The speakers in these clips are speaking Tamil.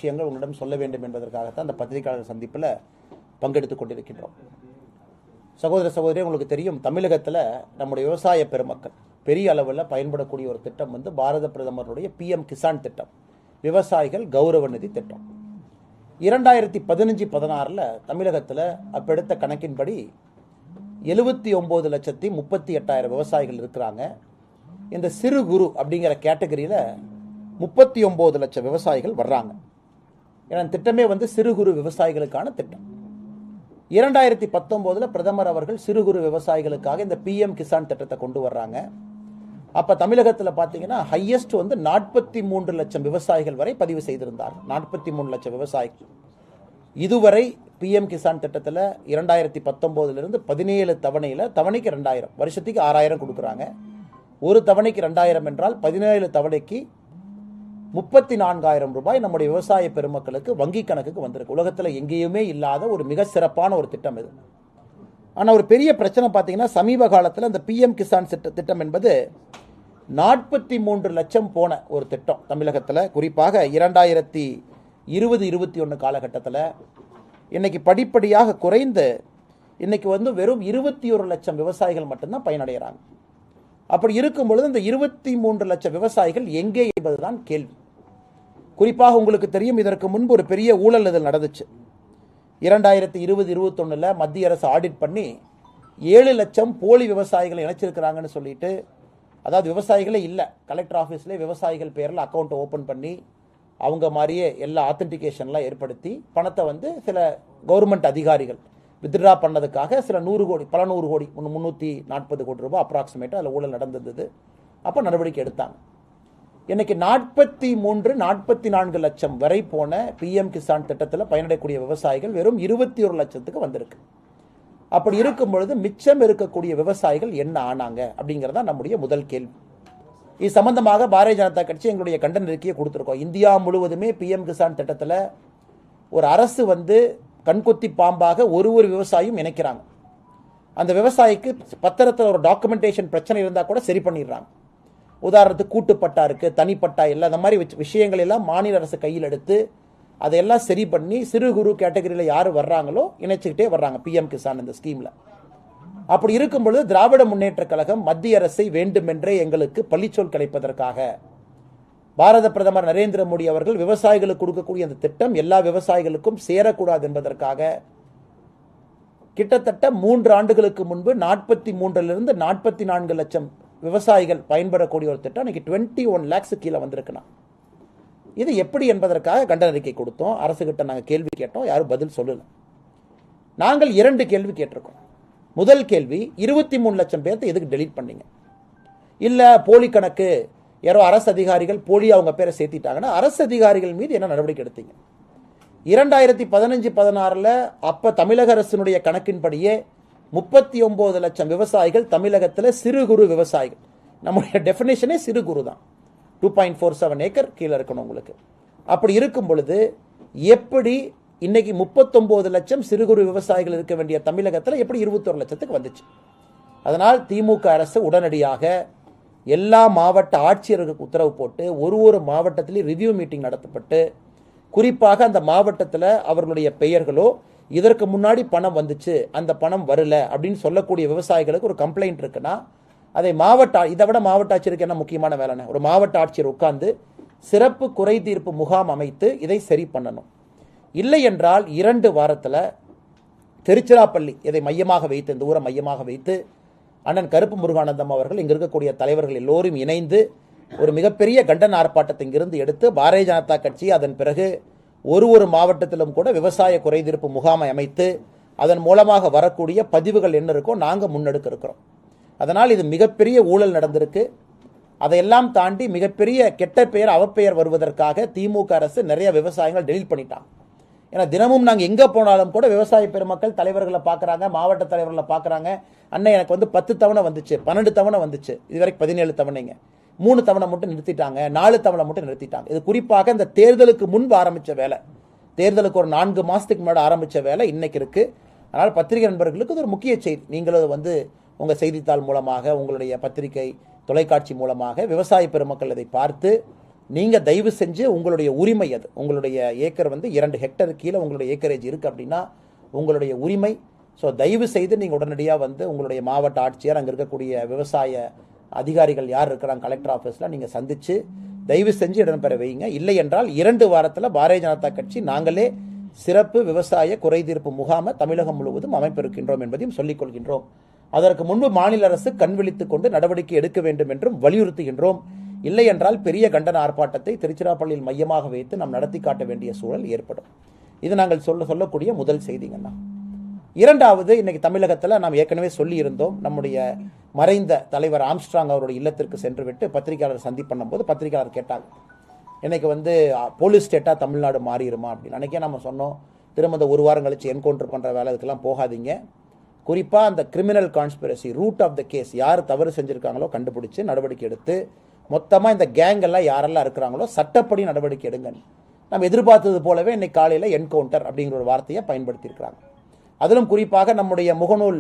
விஷயங்கள் உங்களிடம் சொல்ல வேண்டும் என்பதற்காகத்தான் அந்த பத்திரிகையாளர் சந்திப்பில் பங்கெடுத்துக் கொண்டிருக்கின்றோம். சகோதர சகோதரி, உங்களுக்கு தெரியும், தமிழகத்தில் நம்முடைய விவசாய பெருமக்கள் பெரிய அளவில் பயன்படக்கூடிய ஒரு திட்டம் பாரத பிரதமருடைய PM கிசான் திட்டம், விவசாயிகள் கௌரவ நிதி திட்டம். 2015-16 தமிழகத்தில் அப்ப எடுத்த கணக்கின்படி 79,38,000 விவசாயிகள் இருக்கிறாங்க. இந்த சிறு குறு அப்படிங்கிற கேட்டகரியில் 39 லட்சம் விவசாயிகள் வர்றாங்க. ஏன்னா திட்டமே சிறு குறு விவசாயிகளுக்கான திட்டம். 2019 பிரதமர் அவர்கள் சிறு குறு விவசாயிகளுக்காக இந்த PM கிசான் திட்டத்தை கொண்டு வர்றாங்க. அப்ப தமிழகத்தில் பார்த்தீங்கன்னா ஹையஸ்ட் 43 லட்சம் விவசாயிகள் வரை பதிவு செய்திருந்தார். 43 லட்சம் விவசாயிகள் இதுவரை PM கிசான் திட்டத்தில் 2019 17 தவணைக்கு 2000, வருஷத்துக்கு 6000 கொடுக்குறாங்க. ஒரு தவணைக்கு 2000 என்றால் 17 தவணைக்கு 34,000 ரூபாய் நம்முடைய விவசாய பெருமக்களுக்கு வங்கி கணக்குக்கு வந்திருக்கு. உலகத்தில் எங்கேயுமே இல்லாத ஒரு மிக சிறப்பான ஒரு திட்டம் இது. ஆனால் ஒரு பெரிய பிரச்சனை பார்த்தீங்கன்னா, சமீப காலத்தில் அந்த PM கிசான் திட்டம் என்பது 43 லட்சம் போன ஒரு திட்டம் தமிழகத்தில். குறிப்பாக 2020-21 காலகட்டத்தில் இன்னைக்கு படிப்படியாக குறைந்து இன்னைக்கு வெறும் 21 லட்சம் விவசாயிகள் மட்டும்தான் பயனடைகிறாங்க. அப்படி இருக்கும் பொழுது இந்த 23 லட்சம் விவசாயிகள் எங்கே என்பதுதான் கேள்வி. குறிப்பாக உங்களுக்கு தெரியும், இதற்கு முன்பு ஒரு பெரிய ஊழல் இதில் நடந்துச்சு. 2020-21 மத்திய அரசு ஆடிட் பண்ணி 7 லட்சம் போலி விவசாயிகளை இணைச்சிருக்கிறாங்கன்னு சொல்லிட்டு, அதாவது விவசாயிகளே இல்லை, கலெக்டர் ஆஃபீஸ்லேயே விவசாயிகள் பேரில் அக்கௌண்ட்டை ஓப்பன் பண்ணி அவங்க மாதிரியே எல்லா ஆத்தென்டிகேஷன்லாம் ஏற்படுத்தி பணத்தை சில கவர்மெண்ட் அதிகாரிகள் வித்ட்ரா பண்ணதுக்காக சில 100 கோடி, பல 100 கோடி, 340 கோடி ரூபாய் அப்ராக்சிமேட்டாக அதில் ஊழல் நடந்தது. அப்போ நடவடிக்கை எடுத்தாங்க. இன்னைக்கு 44 லட்சம் வரை போன PM கிசான் திட்டத்தில் பயனடையக்கூடிய விவசாயிகள் வெறும் 21 லட்சத்துக்கு வந்திருக்கு. அப்படி இருக்கும் பொழுது மிச்சம் இருக்கக்கூடிய விவசாயிகள் என்ன ஆனாங்க அப்படிங்கிறதா நம்முடைய முதல் கேள்வி. இது சம்பந்தமாக பாரதிய ஜனதா கட்சி எங்களுடைய கண்டன அறிக்கையை கொடுத்துருக்கோம். இந்தியா முழுவதுமே PM கிசான் திட்டத்தில் ஒரு அரசு கண்கொத்தி பாம்பாக ஒரு விவசாயியும் இணைக்கிறாங்க. அந்த விவசாயிக்கு பத்திரத்தில் ஒரு டாக்குமெண்டேஷன் பிரச்சனை இருந்தால் கூட சரி பண்ணிடுறாங்க. உதாரணத்துக்கு கூட்டுப்பட்டா இருக்கு, தனிப்பட்டா இல்லை, அந்த மாதிரி விஷயங்கள் எல்லாம் மாநில அரசு கையில் எடுத்து அதையெல்லாம் சரி பண்ணி சிறு குறு கேட்டகரியில் யார் வர்றாங்களோ இணைச்சிக்கிட்டே வர்றாங்க PM கிசான் இந்த ஸ்கீமில். அப்படி இருக்கும் பொழுது திராவிட முன்னேற்ற கழகம் மத்திய அரசை வேண்டுமென்றே எங்களுக்கு பழிச்சொல் கிடைப்பதற்காக பாரத பிரதமர் நரேந்திர மோடி அவர்கள் விவசாயிகளுக்கு கொடுக்கக்கூடிய அந்த திட்டம் எல்லா விவசாயிகளுக்கும் சேரக்கூடாது என்பதற்காக கிட்டத்தட்ட 3 ஆண்டுகளுக்கு முன்பு 43 - 44 லட்சம் விவசாயிகள் பயன்பெறக்கூடிய ஒரு திட்டம் இன்னைக்கு 21 lakhs கீழே வந்திருக்குன்னா இது எப்படி என்பதற்காக கண்டன அறிக்கை கொடுத்தோம். அரசுகிட்ட நாங்கள் கேள்வி கேட்டோம், யாரும் பதில் சொல்லல. நாங்கள் 2 கேள்வி கேட்டிருக்கோம். முதல் கேள்வி, 23 லட்சம் பேர்த்தை எதுக்கு டெலீட் பண்ணீங்க? இல்லை போலி கணக்கு, யாரோ அரசு அதிகாரிகள் போலி அவங்க பேரை சேர்த்திட்டாங்கன்னா அரசு அதிகாரிகள் மீது என்ன நடவடிக்கை எடுத்தீங்க? 2015-16 அப்ப தமிழக அரசினுடைய கணக்கின்படியே 39 லட்சம் விவசாயிகள் தமிழகத்தில் சிறு குறு விவசாயிகள். நம்முடைய டெஃபினேஷனே சிறு குறு தான். 2.47 ஏக்கர் கீழே இருக்கணும் உங்களுக்கு. அப்படி இருக்கும் பொழுது எப்படி இன்னைக்கு 39 லட்சம் சிறு குறு விவசாயிகள் இருக்க வேண்டிய தமிழகத்தில் எப்படி 21 லட்சத்துக்கு வந்துச்சு? அதனால் திமுக அரசு உடனடியாக எல்லா மாவட்ட ஆட்சியர்களுக்கு உத்தரவு போட்டு ஒரு மாவட்டத்திலையும் ரிவ்யூ மீட்டிங் நடத்தப்பட்டு, குறிப்பாக அந்த மாவட்டத்தில் அவர்களுடைய பெயர்களோ இதற்கு முன்னாடி பணம் வந்துச்சு, அந்த பணம் வரல அப்படின்னு சொல்லக்கூடிய விவசாயிகளுக்கு ஒரு கம்ப்ளைண்ட் இருக்குன்னா அதை இதை விட மாவட்ட ஆட்சியருக்கு என்ன முக்கியமான வேலைன்னு ஒரு மாவட்ட ஆட்சியர் உட்கார்ந்து சிறப்பு குறை தீர்ப்பு முகாம் அமைத்து இதை சரி பண்ணணும். இல்லை என்றால் 2 வாரத்தில் திருச்சிராப்பள்ளி இதை மையமாக வைத்து, இந்த ஊரை மையமாக வைத்து அண்ணன் கருப்பு முருகானந்தம் அவர்கள் இங்க இருக்கக்கூடிய தலைவர்கள் எல்லோரும் இணைந்து ஒரு மிகப்பெரிய கண்டன ஆர்ப்பாட்டத்தை இங்கிருந்து எடுத்து பாரதிய ஜனதா கட்சி அதன் பிறகு ஒரு மாவட்டத்திலும் கூட விவசாய குறைதீர்ப்பு முகாமை அமைத்து அதன் மூலமாக வரக்கூடிய பதிவுகள் என்ன இருக்கோ நாங்கள் முன்னெடுக்க இருக்கிறோம். அதனால் இது மிகப்பெரிய ஊழல் நடந்திருக்கு. அதையெல்லாம் தாண்டி மிகப்பெரிய கெட்ட பெயர் அவப்பெயர் வருவதற்காக திமுக அரசு நிறைய விவசாயிகள் டெலீட் பண்ணிட்டாங்க. ஏன்னா தினமும் நாங்கள் எங்கே போனாலும் கூட விவசாய பெருமக்கள் தலைவர்களை பார்க்குறாங்க, மாவட்ட தலைவர்களை பார்க்குறாங்க. அண்ணன் எனக்கு 10 தவணை வந்துச்சு, 12 தவணை வந்துச்சு, இதுவரைக்கும் 17 தவணைங்க, 3 தவணை மட்டும் நிறுத்திட்டாங்க, 4 தவணை மட்டும் நிறுத்திட்டாங்க. இது குறிப்பாக இந்த தேர்தலுக்கு முன்பு ஆரம்பித்த வேலை, தேர்தலுக்கு ஒரு 4 மாதத்துக்கு முன்னாடி ஆரம்பித்த வேலை இன்னைக்கு இருக்கு. அதனால் பத்திரிகை நண்பர்களுக்கு இது ஒரு முக்கிய செய்தி. நீங்களும் உங்கள் செய்தித்தாள் மூலமாக, உங்களுடைய பத்திரிகை தொலைக்காட்சி மூலமாக விவசாய பெருமக்கள் இதை பார்த்து நீங்கள் தயவு செஞ்சு உங்களுடைய உரிமை அது, உங்களுடைய ஏக்கர் வந்து 2 ஹெக்டர் கீழே உங்களுடைய ஏக்கரேஜ் இருக்குது அப்படின்னா உங்களுடைய உரிமை. ஸோ தயவு செய்து நீங்கள் உடனடியாக வந்து உங்களுடைய மாவட்ட ஆட்சியர், அங்கே இருக்கக்கூடிய விவசாய அதிகாரிகள் யார் இருக்கிறாங்க கலெக்டர் ஆஃபீஸில் நீங்கள் சந்தித்து தயவு செஞ்சு இடம்பெற வைங்க. இல்லை என்றால் 2 வாரத்தில் பாரதிய ஜனதா கட்சி நாங்களே சிறப்பு விவசாய குறைதீர்ப்பு முகாமை தமிழகம் முழுவதும் அமைப்பிருக்கின்றோம் என்பதையும் சொல்லிக் கொள்கின்றோம். அதற்கு முன்பு மாநில அரசு கண்விழித்துக் கொண்டு நடவடிக்கை எடுக்க வேண்டும் என்றும் வலியுறுத்துகின்றோம். இல்லை என்றால் பெரிய கண்டன ஆர்ப்பாட்டத்தை திருச்சிராப்பள்ளியில் மையமாக வைத்து நாம் நடத்தி காட்ட வேண்டிய சூழல் ஏற்படும். இது நாங்கள் சொல்லக்கூடிய முதல் செய்திங்கண்ணா. இரண்டாவது, இன்னைக்கு தமிழகத்தில் நாம் ஏற்கனவே சொல்லி இருந்தோம், நம்முடைய மறைந்த தலைவர் ஆம்ஸ்ட்ராங் அவருடைய இல்லத்திற்கு சென்று விட்டு பத்திரிகையாளர் சந்திப்பு பண்ணும்போது பத்திரிகையாளர் கேட்டாங்க, இன்னைக்கு வந்து போலீஸ் ஸ்டேட்டாக தமிழ்நாடு மாறிடுமா அப்படின்னு. அன்றைக்கே நம்ம சொன்னோம், திரும்ப இந்த 1 வாரம் கழிச்சு என்கவுண்டர் பண்ணுற வேலை இதுக்கெல்லாம் போகாதீங்க. குறிப்பாக அந்த criminal conspiracy root of the case, யார் தவறு செஞ்சுருக்காங்களோ கண்டுபிடிச்சு நடவடிக்கை எடுத்து மொத்தமாக இந்த கேங் எல்லாம் யாரெல்லாம் இருக்கிறாங்களோ சட்டப்படி நடவடிக்கை எடுங்க. நம்ம எதிர்பார்த்தது போலவே இன்னைக்கு காலையில் என்கவுண்டர் அப்படிங்கிற ஒரு வார்த்தையை பயன்படுத்தியிருக்கிறாங்க. அதிலும் குறிப்பாக நம்முடைய முகநூல்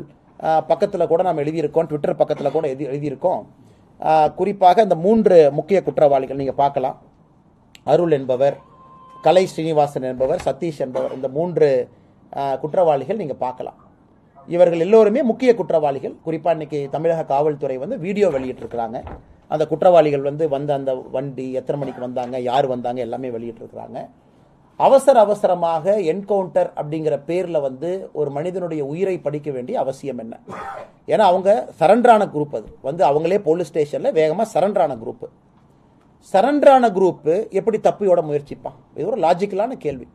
பக்கத்தில் கூட நாம் எழுதியிருக்கோம், ட்விட்டர் பக்கத்தில் கூட எழுதியிருக்கோம். குறிப்பாக இந்த 3 முக்கிய குற்றவாளிகள் நீங்கள் பார்க்கலாம். அருள் என்பவர், கலை ஸ்ரீனிவாசன் என்பவர், சதீஷ் என்பவர், இந்த 3 குற்றவாளிகள் நீங்கள் பார்க்கலாம். இவர்கள் எல்லோருமே முக்கிய குற்றவாளிகள். குறிப்பாக இன்னைக்கு தமிழக காவல்துறை வந்து வீடியோ வெளியிட்டிருக்கிறாங்க. அந்த குற்றவாளிகள் வந்து வந்த அந்த வண்டி எத்தனை மணிக்கு வந்தாங்க, யார் வந்தாங்க எல்லாமே வெளியிட்டிருக்கிறாங்க. அவசரமாக என்கவுண்டர் அப்படிங்கிற பேரில் வந்து ஒரு மனிதனுடைய உயிரை படிக்க வேண்டிய அவசியம் என்ன? ஏன்னா அவங்க சரண்டரான குரூப், அது வந்து அவங்களே போலீஸ் ஸ்டேஷனில் வேகமாக சரண்டரான குரூப்பு. சரண்டரான குரூப்பு எப்படி தப்பியோட முயற்சிப்பான்? இது ஒரு லாஜிக்கலான கேள்வி.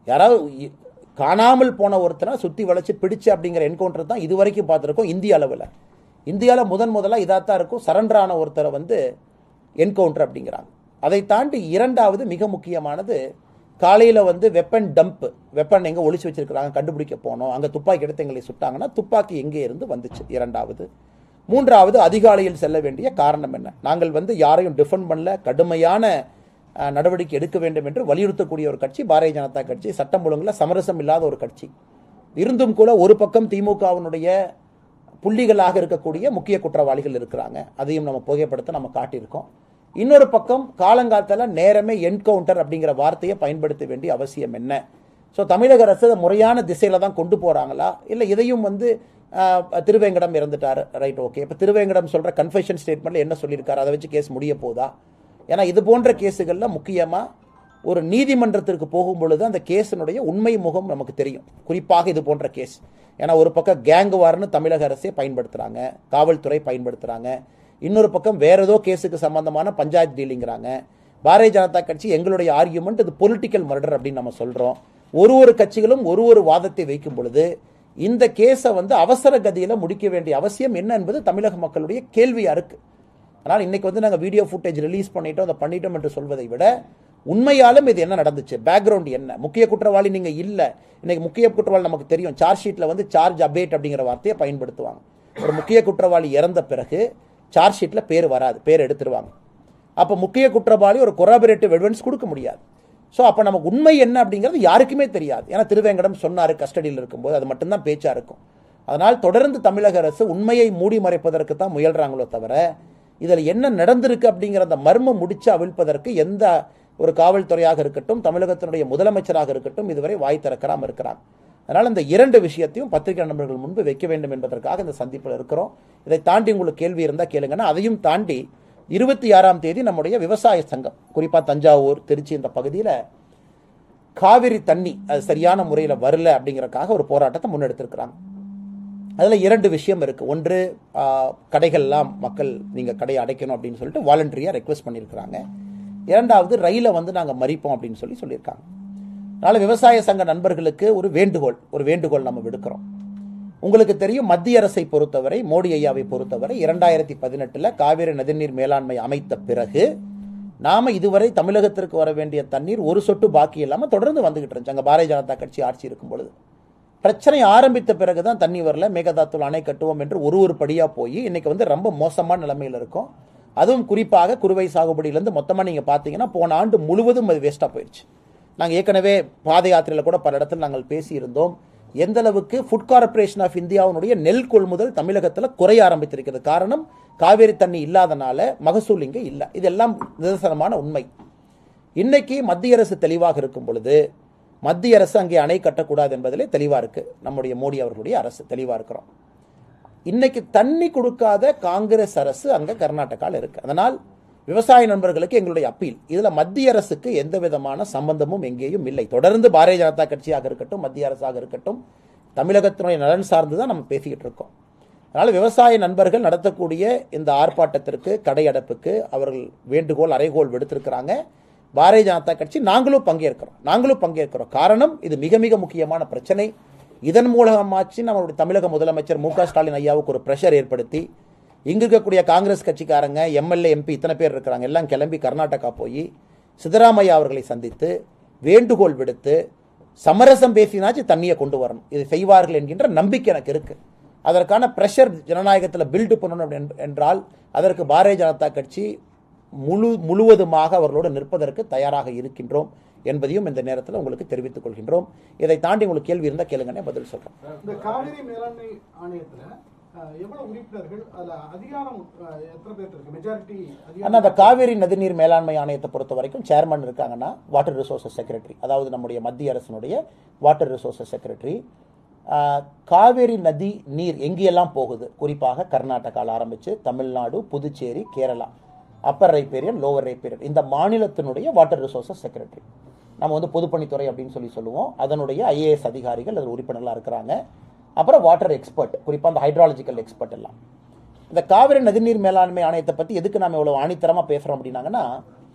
யாராவது காணாமல் போன ஒருத்தனை சுற்றி வளைச்சு பிடிச்சு அப்படிங்கிற என்கவுண்டர் தான் இது வரைக்கும் பார்த்துருக்கோம் இந்திய அளவில். இந்தியாவில் முதலாக இதாகத்தான் இருக்கும், சரண்டரான ஒருத்தரை வந்து என்கவுண்டர் அப்படிங்கிறாங்க. அதை தாண்டி இரண்டாவது மிக முக்கியமானது, காலையில் வந்து வெப்பன் டம்ப், வெப்பன் எங்கே ஒளிச்சு வச்சிருக்கிறாங்க கண்டுபிடிக்க போனோம், அங்கே துப்பாக்கி எடுத்து எங்களை சுட்டாங்கன்னா துப்பாக்கி எங்கே இருந்து வந்துச்சு? இரண்டாவது. மூன்றாவது, அதிகாலையில் செல்ல வேண்டிய காரணம் என்ன? நாங்கள் வந்து யாரையும் டிஃபெண்ட் பண்ணல, கடுமையான நடவடிக்கை எடுக்க வேண்டும் என்று வலியுறுத்தக்கூடிய ஒரு கட்சி பாரதிய ஜனதா கட்சி. சட்டம் ஒழுங்கில் சமரசம் இல்லாத ஒரு கட்சி. இருந்தும் கூட ஒரு பக்கம் திமுகவினுடைய புள்ளிகளாக இருக்கக்கூடிய முக்கிய குற்றவாளிகள் இருக்கிறாங்க, அதையும் நம்ம புகைப்படத்தை நம்ம காட்டியிருக்கோம். இன்னொரு பக்கம் காலங்காலத்தில் நேரமே என்கவுண்டர் அப்படிங்கிற வார்த்தையை பயன்படுத்த வேண்டிய அவசியம் என்ன? ஸோ தமிழக அரசு முறையான திசையில் தான் கொண்டு போகிறாங்களா, இல்லை இதையும் வந்து திருவேங்கடம் இறந்துட்டார், ரைட், ஓகே, இப்போ திருவேங்கடம் சொல்கிற கன்ஃபெஷன் ஸ்டேட்மெண்ட்டில் என்ன சொல்லியிருக்காரு, அதை வச்சு கேஸ் முடிய போதா? ஏன்னா இது போன்ற கேஸுகளில் முக்கியமாக ஒரு நீதிமன்றத்திற்கு போகும் பொழுது அந்த கேஸினுடைய உண்மை முகம் நமக்கு தெரியும். குறிப்பாக இது போன்ற கேஸ், ஏன்னா ஒரு பக்கம் கேங் வார்னு தமிழக அரசே பயன்படுத்துகிறாங்க, காவல்துறை பயன்படுத்துகிறாங்க, இன்னொரு பக்கம் வேற ஏதோ கேஸுக்கு சம்பந்தமான பஞ்சாயத்து டீலிங்கிறாங்க. பாரதிய ஜனதா கட்சி எங்களுடைய ஆர்கியூமெண்ட் இது பொலிட்டிக்கல் மர்டர் அப்படின்னு நம்ம சொல்கிறோம். ஒரு கட்சிகளும் ஒரு வாதத்தை வைக்கும் பொழுது இந்த கேஸை வந்து அவசர கதியில் முடிக்க வேண்டிய அவசியம் என்ன என்பது தமிழக மக்களுடைய கேள்வியாக இருக்குது. அதனால் இன்னைக்கு வந்து நாங்கள் வீடியோ ஃபுட்டேஜ் ரிலீஸ் பண்ணிட்டோம், அதை பண்ணிட்டோம் என்று சொல்வதை விட உண்மையாலும் இது என்ன நடந்துச்சு, பேக்ரவுண்ட் என்ன? முக்கிய குற்றவாளி நீங்கள் இல்லை, இன்னைக்கு முக்கிய குற்றவாளி நமக்கு தெரியும், சார்ஜ் ஷீட்டில் வந்து சார்ஜ் அபேட் அப்படிங்கிற வார்த்தையை பயன்படுத்துவாங்க. ஒரு முக்கிய குற்றவாளி இறந்த பிறகு சார்ஜ் ஷீட்டில் பேர் வராது, பேர் எடுத்துருவாங்க. அப்போ முக்கிய குற்றவாளி ஒரு கொராபரேட்டிவ் எவிடன்ஸ் கொடுக்க முடியாது. ஸோ அப்போ நமக்கு உண்மை என்ன அப்படிங்கிறது யாருக்குமே தெரியாது. ஏன்னா திருவேங்கடம் சொன்னார் கஸ்டடியில் இருக்கும்போது, அது மட்டும்தான் பேச்சாக இருக்கும். அதனால் தொடர்ந்து தமிழக அரசு உண்மையை மூடி மறைப்பதற்கு தான் முயல்றாங்களோ தவிர இதில் என்ன நடந்திருக்கு அப்படிங்கிற அந்த மர்மம் முடிச்சு அவிழ்ப்பதற்கு எந்த ஒரு காவல்துறையாக இருக்கட்டும், தமிழகத்தினுடைய முதலமைச்சராக இருக்கட்டும், இதுவரை வாய் திறக்காமல் இருக்கிறாங்க. அதனால் இந்த 2 விஷயத்தையும் பத்திரிகை நண்பர்கள் முன்பு வைக்க வேண்டும் என்பதற்காக இந்த சந்திப்பில் இருக்கிறோம். இதை தாண்டி உங்களுக்கு கேள்வி இருந்தால் கேளுங்கன்னா, அதையும் தாண்டி 26ஆம் தேதி நம்முடைய விவசாய சங்கம், குறிப்பாக தஞ்சாவூர், திருச்சி இந்த பகுதியில் காவிரி தண்ணி அது சரியான முறையில் வரல அப்படிங்கிறதுக்காக ஒரு போராட்டத்தை முன்னெடுத்திருக்கிறாங்க. அதில் 2 விஷயம் இருக்குது. ஒன்று, கடைகள்லாம் மக்கள் நீங்கள் கடையை அடைக்கணும் அப்படின்னு சொல்லிட்டு வாலண்டரியாக ரெக்வஸ்ட் பண்ணியிருக்கிறாங்க. இரண்டாவது, ரயிலை வந்து நாங்கள் மறிப்போம் அப்படின்னு சொல்லியிருக்காங்க. அதனால் விவசாய சங்க நண்பர்களுக்கு ஒரு வேண்டுகோள் நம்ம விடுக்கிறோம். உங்களுக்கு தெரியும், மத்திய அரசை பொறுத்தவரை, மோடி ஐயாவை பொறுத்தவரை 2018 காவிரி நதிநீர் மேலாண்மை அமைத்த பிறகு நாம இதுவரை தமிழகத்திற்கு வர வேண்டிய தண்ணீர் ஒரு சொட்டு பாக்கி இல்லாமல் தொடர்ந்து வந்துகிட்டு இருந்துச்சு. அங்கே பாரதிய ஜனதா கட்சி ஆட்சி இருக்கும் பொழுது பிரச்சனை ஆரம்பித்த பிறகுதான் தண்ணி வரல, மேகதாத்துல அணை கட்டுவோம் என்று ஒரு படியாக போய் இன்னைக்கு வந்து ரொம்ப மோசமான நிலைமையில் இருக்கும். அதுவும் குறிப்பாக குறுவை சாகுபடியிலேருந்து மொத்தமாக நீங்கள் பார்த்தீங்கன்னா போன ஆண்டு முழுவதும் அது வேஸ்ட்டாக போயிடுச்சு. நாங்கள் ஏற்கனவே பாத யாத்திரையில் கூட பல இடத்துல நாங்கள் பேசியிருந்தோம், எந்த அளவுக்கு ஃபுட் கார்பரேஷன் ஆஃப் இந்தியாவுடைய நெல் கொள்முதல் தமிழகத்தில் குறைய ஆரம்பித்திருக்கிறது. காரணம், காவேரி தண்ணி இல்லாதனால மகசூல் இங்கே இல்லை. இதெல்லாம் நிதர்சனமான உண்மை. இன்னைக்கு மத்திய அரசு தெளிவாக இருக்கும் பொழுது மத்திய அரசு அங்கே அணை கட்டக்கூடாது என்பதிலே தெளிவாக இருக்கு. நம்முடைய மோடி அவர்களுடைய அரசு தெளிவாக இருக்கிறோம். இன்னைக்கு தண்ணி கொடுக்காத காங்கிரஸ் அரசு அங்கே கர்நாடகாவில் இருக்கு. அதனால் விவசாய நண்பர்களுக்கு எங்களுடைய அப்பீல், இதுல மத்திய அரசுக்கு எந்த விதமான சம்பந்தமும் எங்கேயும் இல்லை. தொடர்ந்து பாரதிய ஜனதா கட்சியாக இருக்கட்டும், மத்திய அரசாக இருக்கட்டும், தமிழகத்தினுடைய நலன் சார்ந்து தான் நம்ம பேசிக்கிட்டு இருக்கோம். அதனால விவசாய நண்பர்கள் நடத்தக்கூடிய இந்த ஆர்ப்பாட்டத்திற்கு, கடையடைப்புக்கு அவர்கள் வேண்டுகோள், அறைகோள் விடுத்திருக்கிறாங்க. பாரதிய ஜனதா கட்சி நாங்களும் பங்கேற்கிறோம். காரணம், இது மிக மிக முக்கியமான பிரச்சனை. இதன் மூலமாச்சு நம்மளுடைய தமிழக முதலமைச்சர் மு க ஸ்டாலின் ஐயாவுக்கு ஒரு பிரஷர் ஏற்படுத்தி, இங்க இருக்கக்கூடிய காங்கிரஸ் கட்சிக்காரங்க, எம்எல்ஏ, எம்பி இத்தனை பேர் இருக்கிறாங்க, எல்லாம் கிளம்பி கர்நாடகா போய் சித்தராமையா அவர்களை சந்தித்து வேண்டுகோள் விடுத்து சமரசம் பேசினாச்சு தண்ணியை கொண்டு வரணும். இது செய்வார்கள் என்கின்ற நம்பிக்கை எனக்கு இருக்கு. அதற்கான பிரஷர் ஜனநாயகத்தில் பில்டு பண்ணணும் என்றால் அதற்கு பாரதிய ஜனதா கட்சி முழுவதுமாக அவர்களோடு நிற்பதற்கு தயாராக இருக்கின்றோம் என்பதையும் இந்த நேரத்தில் உங்களுக்கு தெரிவித்துக் கொள்கின்றோம். இதை தாண்டி உங்களுக்கு கேள்வி இருந்தால் கேளுங்கன்னே பதில் சொல்றேன். இந்த காவிரி மேலாண்மை ஆணையத்தில் எவ்வளவு உறுப்பினர்கள், அதிகாரம் எத்தனை பேர் இருக்கு, மெஜாரிட்டி அதிகாரம்? அந்த காவிரி நதிநீர் மேலாண்மை ஆணையத்தை பொறுத்த வரைக்கும் சேர்மன் இருக்காங்கன்னா வாட்டர் ரிசோர்சஸ் செக்ரட்டரி, அதாவது நம்முடைய மத்திய அரசினுடைய வாட்டர் ரிசோர்சஸ் செக்ரட்டரி. காவேரி நதி நீர் எங்கெல்லாம் போகுது, குறிப்பாக கர்நாடகாவில் ஆரம்பிச்சு Tamil Nadu, Puducherry, Kerala, upper riparian, lower riparian, இந்த மாநிலத்தினுடைய வாட்டர் ரிசோர்சஸ் செக்ரட்டரி. நம்ம வந்து பொதுப்பணித்துறை அப்படின்னு சொல்லுவோம். அதனுடைய ஐஏஎஸ் அதிகாரிகள் அதில் உறுப்பினர்களாக இருக்கிறாங்க. அப்புறம் வாட்டர் எக்ஸ்பர்ட், குறிப்பாக அந்த ஹைட்ராலஜிக்கல் எக்ஸ்பர்ட் எல்லாம். இந்த காவிரி நதிநீர் மேலாண்மை ஆணையத்தை பற்றி எதுக்கு நம்ம இவ்வளோ ஆணித்தரமாக பேசுகிறோம் அப்படின்னாங்கன்னா,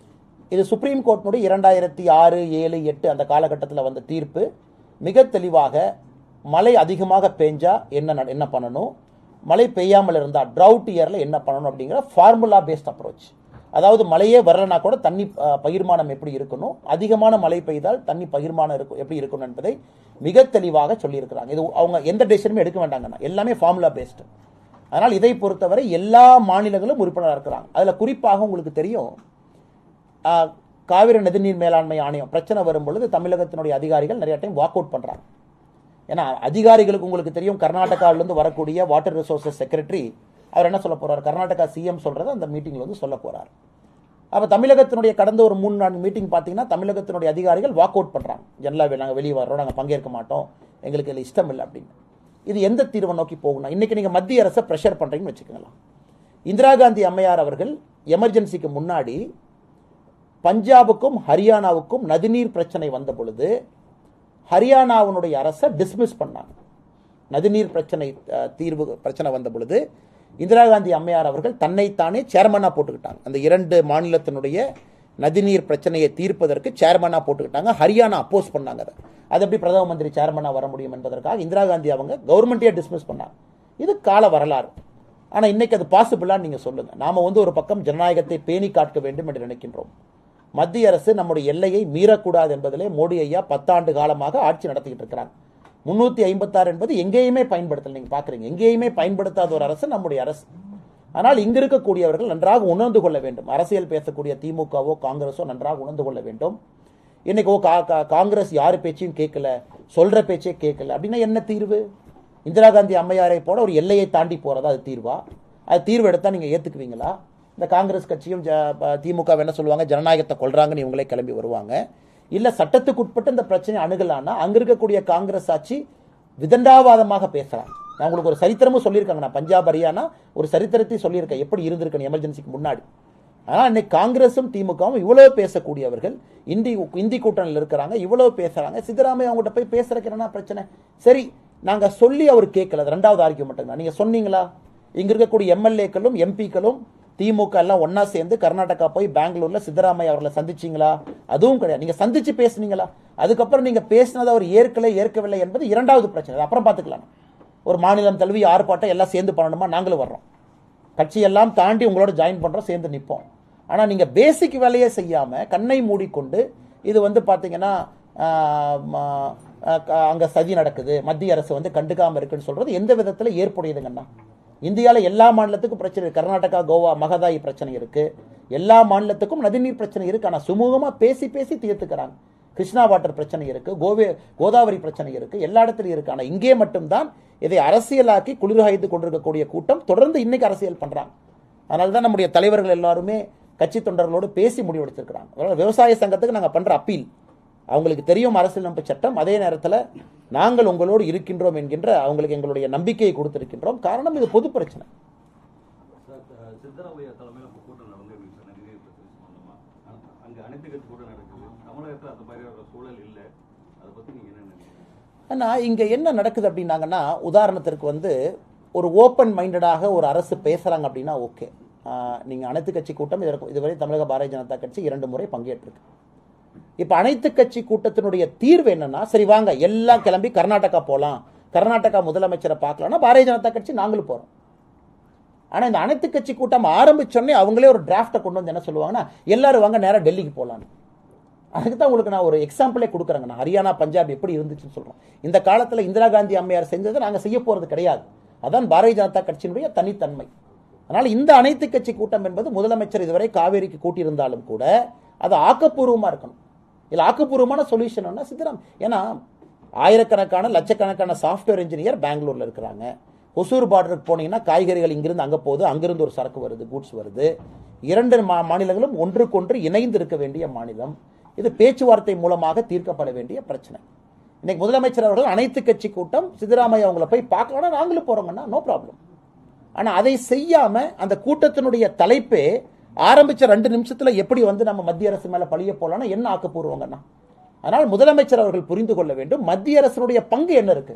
இது சுப்ரீம் கோர்ட்டினுடைய 2006, 7, 8 அந்த காலகட்டத்தில் வந்த தீர்ப்பு மிக தெளிவாக மழை அதிகமாக பெஞ்சா என்ன பண்ணணும், மழை பெய்யாமல் இருந்தால் ட்ரவுட் இயரில் என்ன பண்ணணும் அப்படிங்கிற ஃபார்முலா பேஸ்ட் அப்ரோச். அதாவது மழையே வரலனா கூட தண்ணி பகிர்மானம் எப்படி இருக்கணும், அதிகமான மழை பெய்தால் தண்ணி பகிர்மானம் எப்படி இருக்கணும் என்பதை மிக தெளிவாக சொல்லியிருக்கிறாங்க. இது அவங்க எந்த டெசிஷனுமே எடுக்க வேண்டாங்கண்ணா, எல்லாமே ஃபார்முலா பேஸ்டு. அதனால் இதை பொறுத்தவரை எல்லா மாநிலங்களும் உறுப்பினராக இருக்கிறாங்க. அதில் குறிப்பாக உங்களுக்கு தெரியும், காவிரி நதிநீர் மேலாண்மை ஆணையம் பிரச்சனை வரும் பொழுது தமிழகத்தினுடைய அதிகாரிகள் நிறைய டைம் வாக் அவுட் பண்ணுறாங்க. ஏன்னா அதிகாரிகளுக்கு உங்களுக்கு தெரியும், கர்நாடகாவிலிருந்து வரக்கூடிய வாட்டர் ரிசோர்சஸ் செக்ரட்டரி அவர் என்ன சொல்ல போறார், கர்நாடகா சிஎம் சொல்றதை அந்த மீட்டிங்ல வந்து சொல்ல போறார். அப்ப தமிழகத்தினுடைய கடந்த ஒரு 3-4 மீட்டிங் பார்த்தீங்கன்னா தமிழகத்தினுடைய அதிகாரிகள் வாக் அவுட் பண்றாங்க. ஜெனரலாக நாங்கள் வெளியே வர்றோம், நாங்கள் பங்கேற்க மாட்டோம், எங்களுக்கு இதில் இஷ்டம் இல்லை அப்படின்னு. இது எந்த தீர்வை நோக்கி போகணும்? இன்னைக்கு நீங்க மத்திய அரசை பிரஷர் பண்றீங்கன்னு வச்சுக்கோங்களா. இந்திரா காந்தி அம்மையார் அவர்கள் எமர்ஜென்சிக்கு முன்னாடி பஞ்சாபுக்கும் ஹரியானாவுக்கும் நதிநீர் பிரச்சனை வந்த பொழுது ஹரியானாவுடைய அரசை டிஸ்மிஸ் பண்ணாங்க. நதிநீர் பிரச்சனை வந்த பொழுது இந்திரா காந்தி அம்மையார் அவர்கள் தன்னைத்தானே சேர்மனா போட்டுக்கிட்டாங்க. அந்த 2 மாநிலத்தினுடைய நதிநீர் பிரச்சனையை தீர்ப்பதற்கு சேர்மனா போட்டுக்கிட்டாங்க. ஹரியானா அப்போஸ் பண்ணாங்க. அது எப்படி பிரதம மந்திரி சேர்மனா வர முடியும் என்பதற்காக இந்திரா காந்தி அவங்க கவர்மெண்ட்டே டிஸ்மிஸ் பண்ணாங்க. இது கால வரலாறு. ஆனா இன்னைக்கு அது பாசிபிளான்னு நீங்க சொல்லுங்க. நாம வந்து ஒரு பக்கம் ஜனநாயகத்தை பேணி காக்க வேண்டும் என்று நினைக்கின்றோம். மத்திய அரசு நம்முடைய எல்லையை மீறக்கூடாது என்பதிலே மோடி ஐயா 10 ஆண்டு காலமாக ஆட்சி நடத்திக்கிட்டு இருக்கிறாங்க. 356 என்பது எங்கேயுமே பயன்படுத்தல. நீங்க பாக்குறீங்க, எங்கேயுமே பயன்படுத்தாத ஒரு அரசு நம்முடைய அரசு. ஆனால் இங்க இருக்கக்கூடியவர்கள் நன்றாக உணர்ந்து கொள்ள வேண்டும். அரசியல் பேசக்கூடிய திமுகவோ காங்கிரஸோ நன்றாக உணர்ந்து கொள்ள வேண்டும். இன்னைக்கு காங்கிரஸ் யாரு பேச்சையும் கேட்கல, சொல்ற பேச்சே கேட்கல அப்படின்னா என்ன தீர்வு? இந்திரா காந்தி அம்மையாரை போல ஒரு எல்லையை தாண்டி போறதா அது தீர்வா? அது தீர்வு எடுத்தா நீங்க ஏத்துக்குவீங்களா? இந்த காங்கிரஸ் கட்சியும் திமுக என்ன சொல்லுவாங்க, ஜனநாயகத்தை கொள்றாங்கன்னு இவங்களே கிளம்பி வருவாங்க. இல்ல சட்டத்துக்கு உட்பட்டு இந்த பிரச்சனை அணுகலான்னா அங்க இருக்கக்கூடிய காங்கிரஸ் ஆட்சி விதண்டாவாதமாக பேசலாம். நான் உங்களுக்கு ஒரு சரித்திரமும் சொல்லியிருக்காங்க. நான் பஞ்சாப், ஹரியானா ஒரு சரித்திரத்தை சொல்லியிருக்கேன், எப்படி இருந்திருக்கேன் எமர்ஜென்சிக்கு முன்னாடி. ஆனால் இன்னைக்கு காங்கிரஸும் திமுகவும் இவ்வளவு பேசக்கூடியவர்கள் இந்தி கூட்டணியில் இருக்கிறாங்க, இவ்வளவு பேசுறாங்க. சித்தராமையா அவங்ககிட்ட போய் பேசுறதுக்கு என்ன பிரச்சனை? சரி, நாங்க சொல்லி அவர் கேட்கல, ரெண்டாவது ஆர்கியூமெண்ட் தான். நீங்க சொன்னீங்களா? இங்க இருக்கக்கூடிய எம்எல்ஏக்களும் எம்பிக்களும் திமுக எல்லாம் ஒன்னா சேர்ந்து கர்நாடகா போய் பெங்களூர்ல சித்தராமையா அவர்களை சந்திச்சீங்களா? அதுவும் கிடையாது. நீங்க சந்திச்சு பேசுனீங்களா? அதுக்கப்புறம் நீங்க பேசினதை அவர் ஏற்கவில்லை என்பது இரண்டாவது பிரச்சனை. அப்புறம் பார்த்துக்கலாம். ஒரு மாநிலம் தழுவி ஆர்ப்பாட்டம் எல்லாம் சேர்ந்து பண்ணணுமா? நாங்களும் வர்றோம், கட்சியெல்லாம் தாண்டி உங்களோட ஜாயின் பண்றோம், சேர்ந்து நிற்போம். ஆனா நீங்க பேசிக் வேலையே செய்யாம கண்ணை மூடிக்கொண்டு இது வந்து பாத்தீங்கன்னா அங்க சதி நடக்குது, மத்திய அரசு வந்து கண்டுக்காம இருக்குன்னு சொல்றது எந்த விதத்துல ஏற்புடையதுங்கன்னா? இந்தியாவில் எல்லா மாநிலத்துக்கும் பிரச்சனை இருக்கு. கர்நாடகா, கோவா, மகதாயி பிரச்சனை இருக்கு. எல்லா மாநிலத்துக்கும் நதிநீர் பிரச்சனை இருக்கு. ஆனால் சுமூகமா பேசி தீர்த்துக்கிறாங்க. கிருஷ்ணா வாட்டர் பிரச்சனை இருக்கு, கோதாவரி பிரச்சனை இருக்கு, எல்லா இடத்துலையும் இருக்கு. ஆனால் இங்கே மட்டும்தான் இதை அரசியலாக்கி குளிர்காய்த்து கொண்டிருக்கக்கூடிய கூட்டம் தொடர்ந்து இன்னைக்கு அரசியல் பண்றாங்க. அதனால்தான் நம்முடைய தலைவர்கள் எல்லாருமே கட்சி தொண்டர்களோடு பேசி முடிவெடுத்திருக்கிறாங்க. அதனால விவசாய சங்கத்துக்கு நாங்கள் பண்ற அப்பீல், அவங்களுக்கு தெரியும் அரசியலமைப்பு சட்டம், அதே நேரத்தில் நாங்கள் உங்களோடு இருக்கின்றோம் என்கின்ற அவங்களுக்கு எங்களுடைய நம்பிக்கையை கொடுத்திருக்கின்றோம். காரணம் இது பொது பிரச்சனை. சித்தராமையா தலைமையில் நம்ம கூட்டம் நடந்து அங்கே அனைத்து கட்சி கூட்டம் நடக்குது. தமிழகத்தில் அந்த மாதிரியான சூழல் இல்லை. அதை பற்றி நீங்கள் என்ன நினைக்கிறீங்க? ஆனால் இங்கே என்ன நடக்குது அப்படின்னாங்கன்னா, உதாரணத்திற்கு ஒரு ஓப்பன் மைண்டடாக ஒரு அரசு பேசுகிறாங்க அப்படின்னா ஓகே. நீங்கள் அனைத்து கட்சி கூட்டம் இதுவரை தமிழக பாரதிய ஜனதா கட்சி 2 முறை பங்கேற்றிருக்கு. இப்போ அனைத்து கட்சி கூட்டத்தினுடைய தீர்வு என்னன்னா, சரி வாங்க எல்லாம் கிளம்பி கர்நாடகா போகலாம், கர்நாடகா முதலமைச்சரை பார்க்கலாம்னா பாரதிய ஜனதா கட்சி நாங்களும் போகிறோம். ஆனால் இந்த அனைத்து கட்சி கூட்டம் ஆரம்பிச்சோடனே அவங்களே ஒரு டிராஃப்டை கொண்டு வந்து என்ன சொல்லுவாங்கன்னா, எல்லாரும் வாங்க நேராக டெல்லிக்கு போகலான்னு. அதுக்கு தான் உங்களுக்கு நான் ஒரு எக்ஸாம்பிளே கொடுக்குறேங்க. நான் ஹரியானா பஞ்சாப் எப்படி இருந்துச்சுன்னு சொல்கிறோம். இந்த காலத்தில் இந்திரா காந்தி அம்மையார் செஞ்சதை நாங்கள் செய்ய போகிறது கிடையாது. அதான் பாரதிய ஜனதா கட்சியினுடைய தனித்தன்மை. அதனால் இந்த அனைத்து கட்சி கூட்டம் என்பது முதலமைச்சர் இதுவரை காவேரிக்கு கூட்டியிருந்தாலும் கூட அது ஆக்கப்பூர்வமாக இருக்கணும். இல்லை ஆக்கப்பூர்வமான சொல்யூஷன் சித்தராம். ஏன்னா ஆயிரக்கணக்கான லட்சக்கணக்கான சாஃப்ட்வேர் இன்ஜினியர் பெங்களூரில் இருக்கிறாங்க. ஒசூர் பார்டருக்கு போனீங்கன்னா காய்கறிகள் இங்கிருந்து அங்கே போகுது, அங்கிருந்து ஒரு சரக்கு வருது, கூட்ஸ் வருது. 2 மாநிலங்களும் ஒன்றுக்கொன்று இணைந்து இருக்க வேண்டிய மாநிலம். இது பேச்சுவார்த்தை மூலமாக தீர்க்கப்பட வேண்டிய பிரச்சனை. இன்னைக்கு முதலமைச்சர் அவர்கள் அனைத்து கட்சி கூட்டம், சித்தராமையா அவங்கள போய் பார்க்கலாம், நாங்களும் போறோங்கன்னா நோ ப்ராப்ளம். ஆனால் அதை செய்யாம அந்த கூட்டத்தினுடைய தலைப்பே ஆரம்பிச்ச 2 நிமிஷத்துல எப்படி நம்ம மத்திய அரசு மேல பழிய போலாம்னா என்ன ஆக்கப்பூர்வங்கன்னா. அதனால் முதலமைச்சர் அவர்கள் புரிந்து கொள்ள வேண்டும் மத்திய அரசினுடைய பங்கு என்ன இருக்கு.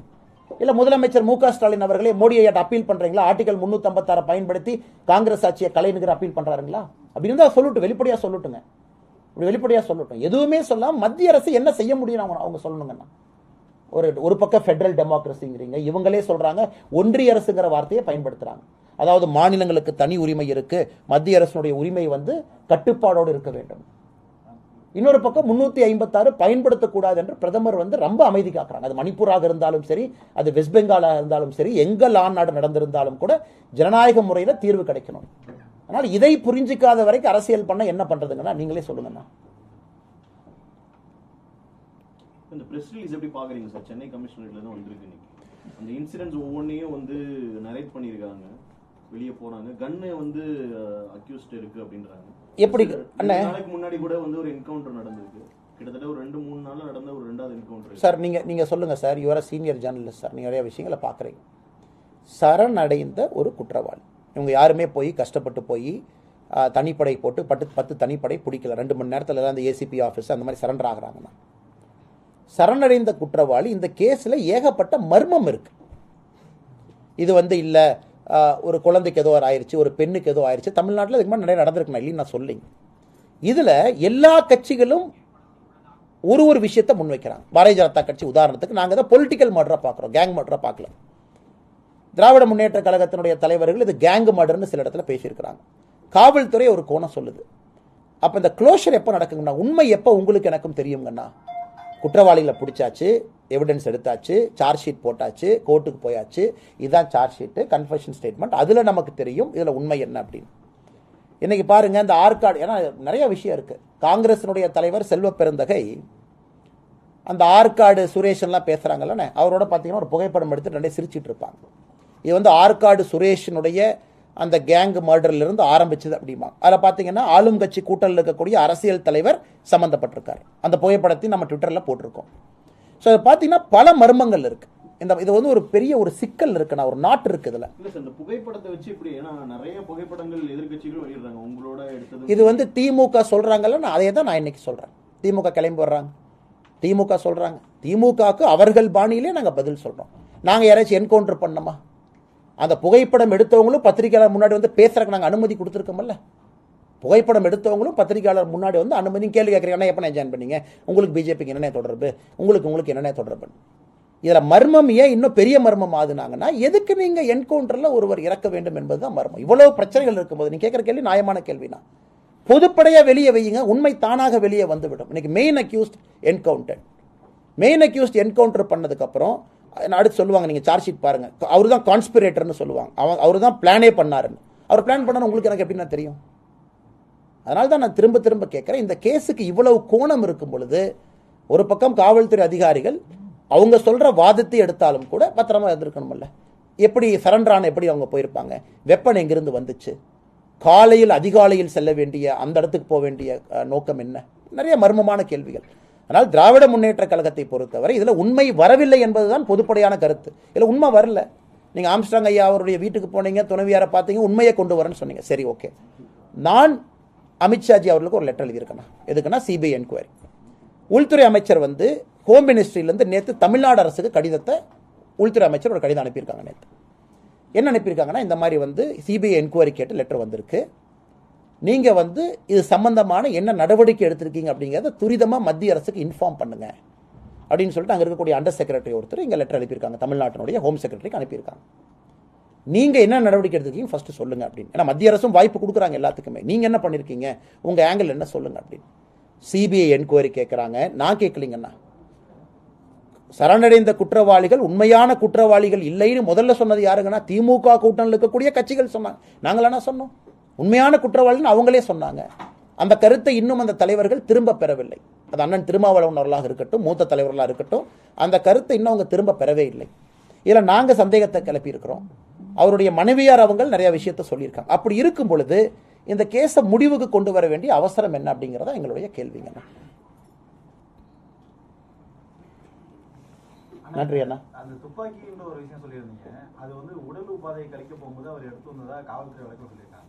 இல்ல முதலமைச்சர் மு க ஸ்டாலின் அவர்களே மோடியை அப்பீல் பண்றீங்களா, ஆர்டிகல் 356 பயன்படுத்தி காங்கிரஸ் ஆட்சியை கலைஞர் அப்பீல் பண்றாருங்களா அப்படின்னு சொல்லட்டும், வெளிப்படையா சொல்லட்டுங்க. வெளிப்படையா சொல்லட்டும். எதுவுமே சொல்லாம மத்திய அரசு என்ன செய்ய முடியும் அவங்க சொல்லணுங்கன்னா. ஒரு பக்கம் ஃபெடரல் டெமோக்ரஸிங்கிறீங்க, இவங்களே சொல்றாங்க ஒன்றிய அரசுங்கிற வார்த்தையை பயன்படுத்துறாங்க. அதாவது மாநிலங்களுக்கு தனி உரிமை இருக்கு, மத்திய அரசுடைய உரிமை கட்டுப்பாடோடு இருக்க வேண்டும். இன்னொரு பக்கம் 356 பயன்படுத்தக்கூடாது என்று பிரதமர் ரொம்ப அமைதி காக்குறாங்க. அது மணிப்பூராக இருந்தாலும் சரி, அது வெஸ்ட் பெங்காலாக இருந்தாலும் சரி, எங்க நாடு நடந்திருந்தாலும் கூட ஜனநாயக முறையில் தீர்வு கிடைக்கணும். அதனால் இதை புரிஞ்சிக்காத வரைக்கும் அரசியல் பண்ண என்ன பண்றதுங்கன்னா நீங்களே சொல்லுங்கண்ணா. இந்த பிரஸ் ரிலீஸ் எப்படி பாக்குறீங்க சார்? சென்னை கமிஷனரேட்ல இருந்து வந்திருக்கு. அந்த இன்சிடென்ட்ஸ் ஒவ்வொன்றையும் நரேட் பண்ணியிருக்காங்க. வெளியே போறாங்க, கன்னு அக்யூஸ்ட் இருக்கு அப்படின்றாங்க. எப்படி நாளைக்கு முன்னாடி கூட ஒரு என்கவுண்டர் நடந்திருக்கு. கிட்டத்தட்ட ஒரு 2-3 நாள்ல நடந்த ஒரு 2வது என்கவுண்டர். சார் நீங்க சொல்லுங்க sir, you are senior journalist sir, நீங்க நிறைய விஷயங்களை பாக்குறீங்க. சரணடைந்த ஒரு குற்றவாளி, இவங்க யாருமே போய் கஷ்டப்பட்டு போய் தனிப்படை போட்டு 10 தனிப்படை பிடிக்கல, 2 மணி நேரத்தில் அந்த ஏசிபி ஆஃபீஸ் அந்த மாதிரி சரண்டர் ஆகுறாங்கன்னா, சரணடைந்த குற்றவாளி இந்த கேஸில் ஏகப்பட்ட மர்மம் இருக்கு. இது இல்ல ஒரு குழந்தைக்கு ஏதோ ஆயிடுச்சு, ஒரு பெண்ணுக்கு ஏதோ ஆயிடுச்சு. தமிழ்நாட்டில் இதுக்கு மாதிரி நிறைய நடந்திருக்குண்ணா, இல்லைன்னு நான் சொல்லிங்க. இதுல எல்லா கட்சிகளும் ஒரு விஷயத்தை முன்வைக்கிறாங்க. பாரதிய ஜனதா கட்சி உதாரணத்துக்கு நாங்கள் தான் பொலிட்டிக்கல் மர்டரா பார்க்குறோம், கேங் மர்டரா பார்க்கல. திராவிட முன்னேற்ற கழகத்தினுடைய தலைவர்கள் இது கேங் மர்டர்னு சில இடத்துல பேசியிருக்கிறாங்க. காவல்துறை ஒரு கோணம் சொல்லுது. அப்போ இந்த க்ளோஷர் எப்போ நடக்குங்கன்னா, உண்மை எப்போ உங்களுக்கு எனக்கும் தெரியுங்கண்ணா. குற்றவாளிகளை பிடிச்சாச்சு, எவிடன்ஸ் எடுத்தாச்சு, சார்ஜ் ஷீட் போட்டாச்சு, கோர்ட்டுக்கு போயாச்சு, இதுதான் சார்ஜ் ஷீட்டு, கன்ஃபெஷன் ஸ்டேட்மெண்ட், அதில் நமக்கு தெரியும் இதில் உண்மை என்ன அப்படின்னு. இன்னைக்கு பாருங்க இந்த ஆற்காடு, ஏன்னா நிறைய விஷயம் இருக்கு. காங்கிரசினுடைய தலைவர் செல்வ பெருந்தகை அந்த ஆற்காடு சுரேஷன்லாம் பேசுறாங்கல்ல, அவரோட பார்த்தீங்கன்னா ஒரு புகைப்படம் எடுத்து 2 சிரிச்சிட்டு இருப்பாங்க. இது ஆற்காடு சுரேஷனுடைய அந்த கேங் மர்டர்லேருந்து ஆரம்பிச்சது அப்படிமா. அதில் பார்த்தீங்கன்னா ஆளும் கட்சி கூட்டத்தில் இருக்கக்கூடிய அரசியல் தலைவர் சம்மந்தப்பட்டிருக்காரு. அந்த புகைப்படத்தையும் நம்ம ட்விட்டரில் போட்டிருக்கோம். ஸோ அதை பார்த்தீங்கன்னா பல மர்மங்கள் இருக்கு. இது ஒரு பெரிய ஒரு சிக்கல் இருக்குண்ணா, ஒரு நாட்டு இருக்கு இதில். இந்த புகைப்படத்தை வச்சு இப்படி நிறைய புகைப்படங்கள் எதிர்கட்சிகள் வெளியிடுறாங்க. உங்களோட எடுத்தது இது திமுக சொல்றாங்கல்ல, நான் அதே தான் நான் இன்னைக்கு சொல்றேன். திமுக கிளம்பி வர்றாங்க, திமுக சொல்றாங்க, திமுகவுக்கு அவர்கள் பாணியிலே நாங்கள் பதில் சொல்றோம். நாங்கள் யாராச்சும் என்கவுண்டர் பண்ணோமா? அந்த புகைப்படம் எடுத்தவங்களும் பத்திரிகையாளர் முன்னாடி பேசுறதுக்கு நாங்கள் அனுமதி கொடுத்துருக்கோம்ல. புகைப்படம் எடுத்தவங்களும் பத்திரிகையாளர் முன்னாடி அனுமதி கேள்வி கேட்குறீங்க, எப்போ ஜாயின் பண்ணீங்க, உங்களுக்கு பிஜேபிக்கு என்னென்ன தொடர்பு, உங்களுக்கு என்னென்ன தொடர்பு. இதில் மர்மம் ஏன் இன்னும் பெரிய மர்மம் ஆகுனாங்கன்னா, எதுக்கு நீங்கள் என்கவுண்டரில் ஒருவர் இறக்க வேண்டும் என்பதுதான் மர்மம். இவ்வளவு பிரச்சனைகள் இருக்கும்போது நீ கேட்குற கேள்வி நியாயமான கேள்வினா, பொதுப்படையாக வெளியே வையுங்க, உண்மை தானாக வெளியே வந்துவிடும். இன்னைக்கு மெயின் அக்யூஸ்ட் என்கவுண்டர் பண்ணதுக்கப்புறம் அடுத்து சொல்லுவாங்க, நீங்கள் சார்ஜ் ஷீட் பாருங்க, அவர் தான் கான்ஸ்பிரேட்டர்னு சொல்லுவாங்க, அவர் தான் பிளானே பண்ணாருன்னு. அவர் பிளான் பண்ணாரு உங்களுக்கு எனக்கு எப்படின்னா தெரியும். அதனால தான் நான் திரும்ப திரும்ப கேட்குறேன், இந்த கேஸுக்கு இவ்வளவு கோணம் இருக்கும் பொழுது ஒரு பக்கம் காவல்துறை அதிகாரிகள் அவங்க சொல்ற வாதத்தை எடுத்தாலும் கூட பத்திரமா இருந்திருக்கணும்ல. எப்படி சரண்டரான எப்படி அவங்க போயிருப்பாங்க, வெப்பன் எங்கிருந்து வந்துச்சு, காலையில் அதிகாலையில் செல்ல வேண்டிய அந்த இடத்துக்கு போக வேண்டிய நோக்கம் என்ன? நிறைய மர்மமான கேள்விகள். ஆனால் திராவிட முன்னேற்ற கழகத்தை பொறுத்தவரை இதில் உண்மை வரவில்லை என்பதுதான் பொதுப்படையான கருத்து. இதில் உண்மை வரல. நீங்கள் ஆம்ஸ்ட்ராங் ஐயா அவருடைய வீட்டுக்கு போனீங்க, துணைவியாரை பார்த்தீங்க, உண்மையை கொண்டு வரேன்னு சொன்னீங்க. சரி, ஓகே. நான் அமித்ஷாஜி அவர்களுக்கு ஒரு லெட்டர் எழுதியிருக்கேன். எதுக்குன்னா சிபிஐ என்கொயரி. உள்துறை அமைச்சர் வந்து ஹோம் மினிஸ்ட்ரியிலேருந்து நேற்று தமிழ்நாடு அரசுக்கு கடிதத்தை உள்துறை அமைச்சர் ஒரு கடிதம் அனுப்பியிருக்காங்க. நேற்று என்ன அனுப்பியிருக்காங்கன்னா, இந்த மாதிரி வந்து சிபிஐ என்கொயரி கேட்டு லெட்டர் வந்திருக்கு, நீங்கள் வந்து இது சம்பந்தமான என்ன நடவடிக்கை எடுத்திருக்கீங்க அப்படிங்கிறத துரிதமாக மத்திய அரசுக்கு இன்ஃபார்ம் பண்ணுங்க அப்படின்னு சொல்லிட்டு அங்கே இருக்கக்கூடிய அண்டர் செக்ரட்டரி ஒருத்தர் இங்கே லெட்டர் அனுப்பியிருக்காங்க. தமிழ்நாட்டினுடைய ஹோம் செக்ரட்டரிக்கு அனுப்பியிருக்காங்க. நீங்கள் என்ன நடவடிக்கை எடுத்திருக்கீங்க ஃபர்ஸ்ட் சொல்லுங்க அப்படின்னு. ஏன்னா மத்திய அரசும் வாய்ப்பு கொடுக்குறாங்க எல்லாத்துக்குமே. நீங்கள் என்ன பண்ணியிருக்கீங்க, உங்கள் ஆங்கிள் என்ன சொல்லுங்க அப்படின்னு. சிபிஐ என்கொயரி கேட்குறாங்க. நான் கேட்கலீங்கண்ணா. சரணடைந்த குற்றவாளிகள் உண்மையான குற்றவாளிகள் இல்லைன்னு முதல்ல சொன்னது யாருங்கன்னா, திமுக கூட்டணியில் இருக்கக்கூடிய கட்சிகள் சொன்னாங்க. நாங்களா சொன்னோம்? உண்மையான குற்றவாளின்னு அவங்களே சொன்னாங்க. அந்த கருத்தை இன்னும் அந்த தலைவர்கள் திரும்ப பெறவில்லை. அது அண்ணன் திருமாவளவன் அவர்களாக இருக்கட்டும், மூத்த தலைவர்களாக இருக்கட்டும், அந்த கருத்தை இன்னும் அவங்க திரும்ப பெறவே இல்லை. இதில் நாங்கள் சந்தேகத்தை கிளப்பி இருக்கிறோம். அவருடைய மனைவியார் அவங்க நிறைய விஷயத்த சொல்லியிருக்காங்க. அப்படி இருக்கும் பொழுது இந்த கேஸை முடிவுக்கு கொண்டு வர வேண்டிய அவசரம் என்ன அப்படிங்கிறத எங்களுடைய கேள்விங்க. நன்றி அண்ணா. அந்த துப்பாக்கின்ற ஒரு விஷயம் சொல்லியிருந்தீங்க, அது வந்து உடல் உபாதையை கழிக்க போகும்போது அவர் எடுத்து வந்ததா காவல்துறை வழக்கு சொல்லியிருக்காங்க.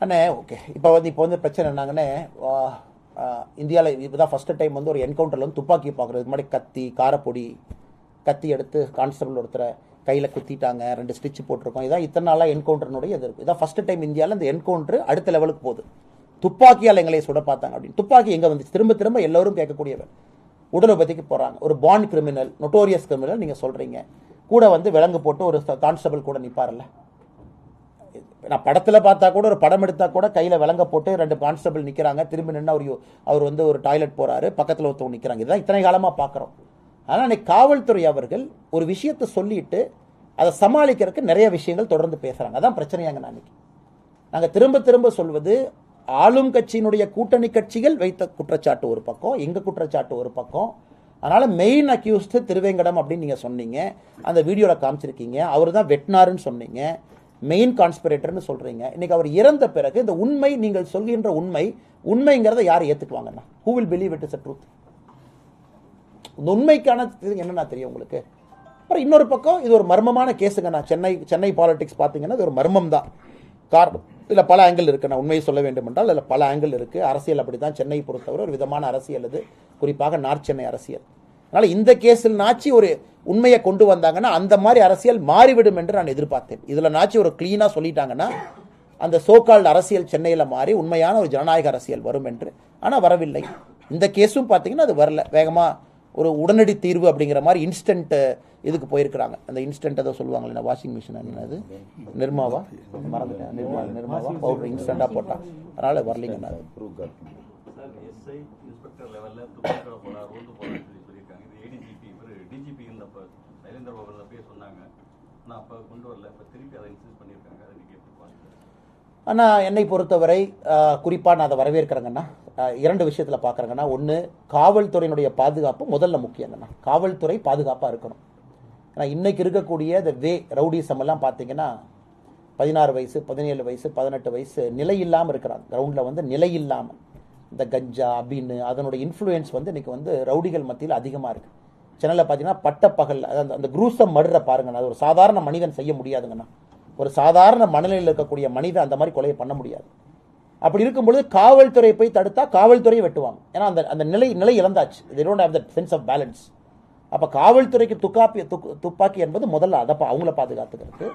அண்ணே, ஓகே. இப்போ வந்து பிரச்சனை என்னாங்கன்னே, இந்தியாவில் இதுதான் ஃபர்ஸ்ட் டைம் வந்து ஒரு என்கவுண்டரில் வந்து துப்பாக்கி பார்க்குறது. முன்னாடி கத்தி, காரப்பொடி, கத்தி எடுத்து கான்ஸ்டபிள் ஒருத்தரை கையில் குத்திட்டாங்க, 2 ஸ்டிச் போட்டிருக்கோம். இதான் இத்தனை நாளாக என்கவுண்டர்னுடைய இது இருக்குது. இதான் ஃபர்ஸ்ட் டைம் இந்தியாவில் இந்த என்கவுண்டர் அடுத்த லெவலுக்கு போகுது. துப்பாக்கியால் எங்களை சுட பார்த்தாங்க அப்படின்னு. துப்பாக்கி எங்கே வந்துச்சு? திரும்ப திரும்ப எல்லோரும் கேட்கக்கூடியவர். உடல் உபதிக்கு போகிறாங்க. ஒரு பாண்ட் கிரிமினல், நொட்டோரியஸ் கிரிமினல் நீங்கள் சொல்கிறீங்க. கூட வந்து விலங்கு போட்டு ஒரு கான்ஸ்டபிள் கூட நிற்பார்ல. நான் படத்தில் பார்த்தா கூட, ஒரு படம் எடுத்தால் கூட கையில் விலங்க போட்டு 2 கான்ஸ்டபிள் நிற்கிறாங்க. திரும்பி நின்று அவர் வந்து ஒரு டாய்லெட் போகிறாரு, பக்கத்தில் ஒருத்தவங்க நிற்கிறாங்க. இதுதான் இத்தனை காலமாக பார்க்குறோம். ஆனால் அன்றைக்கி காவல்துறை அவர்கள் ஒரு விஷயத்தை சொல்லிட்டு அதை சமாளிக்கிறதுக்கு நிறைய விஷயங்கள் தொடர்ந்து பேசுகிறாங்க. அதான் பிரச்சனையாங்க. நாங்கள் திரும்ப திரும்ப சொல்வது, ஆளும் கட்சியினுடைய கூட்டணி கட்சிகள் வைத்த குற்றச்சாட்டு ஒரு பக்கம், எங்கள் குற்றச்சாட்டு ஒரு பக்கம். அதனால் மெயின் அக்யூஸ்டு திருவேங்கடம் அப்படின்னு நீங்கள் சொன்னீங்க, அந்த வீடியோவில் காமிச்சிருக்கீங்க. அவர் தான் வெட்டினாருன்னு சொன்னீங்க, மெயின் கான்ஸ்பிரேட்டர்னு சொல்கிறீங்க. இன்றைக்கி அவர் இறந்த பிறகு இந்த உண்மை, நீங்கள் சொல்கின்ற உண்மைங்கிறத யார் ஏற்றுக்குவாங்கண்ணா? Who will believe it is a truth? இந்த உண்மைக்கான என்னன்னா தெரியும் உங்களுக்கு. அப்புறம் இன்னொரு பக்கம் இது ஒரு மர்மமான கேஸுங்கண்ணா. சென்னை பாலிடிக்ஸ் பார்த்தீங்கன்னா இது ஒரு மர்மம் தான். காரணம் இதில் பல ஆங்கிள் இருக்குது. நான் உண்மையை சொல்ல வேண்டும் என்றால் இதில் பல ஆங்கிள் இருக்குது. அரசியல் அப்படி தான். சென்னை பொறுத்தவரை ஒரு விதமான அரசியல் இது, குறிப்பாக நார்த் சென்னை அரசியல். அதனால் இந்த கேஸில் நாச்சி ஒரு உண்மையை கொண்டு வந்தாங்கன்னா அந்த மாதிரி அரசியல் மாறிவிடும் என்று நான் எதிர்பார்த்தேன். இதில் நாச்சி ஒரு கிளீனாக சொல்லிட்டாங்கன்னா அந்த சோகால்டு அரசியல் சென்னையில் மாறி உண்மையான ஒரு ஜனநாயக அரசியல் வரும் என்று. ஆனால் வரவில்லை. இந்த கேஸும் பார்த்தீங்கன்னா அது வரல. வேகமாக ஒரு உடனடி தீர்வு அப்படிங்கிற மாதிரி இன்ஸ்டன்ட் இதுக்கு போயிருக்கிறாங்க. அந்த இன்ஸ்டன்ட் ஏதோ சொல்லுவாங்களே, வாஷிங் மிஷின் என்னது, நிர்மாவா, மறந்துட்டேன், நிர்மாவா பவுடர் இன்ஸ்டண்டாக போட்டான். அதனால் வரலிங்கண்ணா. சார், எஸ்ஐ இன்ஸ்பெக்டர் லெவலில் துப்பாக்கி போடா, ரோந்து போடான்னு சொல்லியிருக்காங்க. இது ஏடிஜிபி, இவர் டிஜிபி இருந்தப்போ சைலேந்திர பாபு அப்பயே சொன்னாங்க. ஆனால் அப்போ கொண்டு வரல. இப்போ திருப்பி அதை இன்சிஸ்ட் பண்ணியிருக்காங்க. அதை நீங்கள் எப்படி பார்க்குறீங்க? ஆனால் என்னை பொறுத்தவரை குறிப்பாக நான் அதை வரவேற்கிறேங்கண்ணா. 2 விஷயத்தில் பார்க்குறேங்கண்ணா. ஒன்று, காவல்துறையினுடைய பாதுகாப்பு முதல்ல முக்கியங்கண்ணா. காவல்துறை பாதுகாப்பாக இருக்கணும். ஏன்னா இன்றைக்கி இருக்கக்கூடிய இந்த ரவுடிசம் எல்லாம் பார்த்தீங்கன்னா 16 வயசு, 17 வயசு, 18 வயசு நிலை இல்லாமல் இருக்கிறாங்க. கிரவுண்டில் வந்து நிலை இல்லாமல் இந்த கஞ்சா, அபின்னு அதனுடைய இன்ஃப்ளூயன்ஸ் வந்து இன்றைக்கி வந்து ரவுடிகள் மத்தியில் அதிகமாக இருக்குது. சென்னையில் பார்த்தீங்கன்னா பட்டப்பகல் அந்த குரூசம் மர்டரை பாருங்கண்ணா. அது ஒரு சாதாரண மனிதன் செய்ய முடியாதுங்கண்ணா. ஒரு சாதாரண மனநிலையில் இருக்கக்கூடிய மனிதன் அந்த மாதிரி கொலையை பண்ண முடியாது. அப்படி இருக்கும்பொழுது காவல்துறை போய் தடுத்தா காவல்துறையை வெட்டுவாங்க. ஏன்னா அந்த நிலை இழந்தாச்சு. they don't have that sense of balance. அப்போ காவல்துறைக்கு துப்பாக்கி என்பது முதல்ல அதை அவங்கள பாதுகாத்துக்கிறது.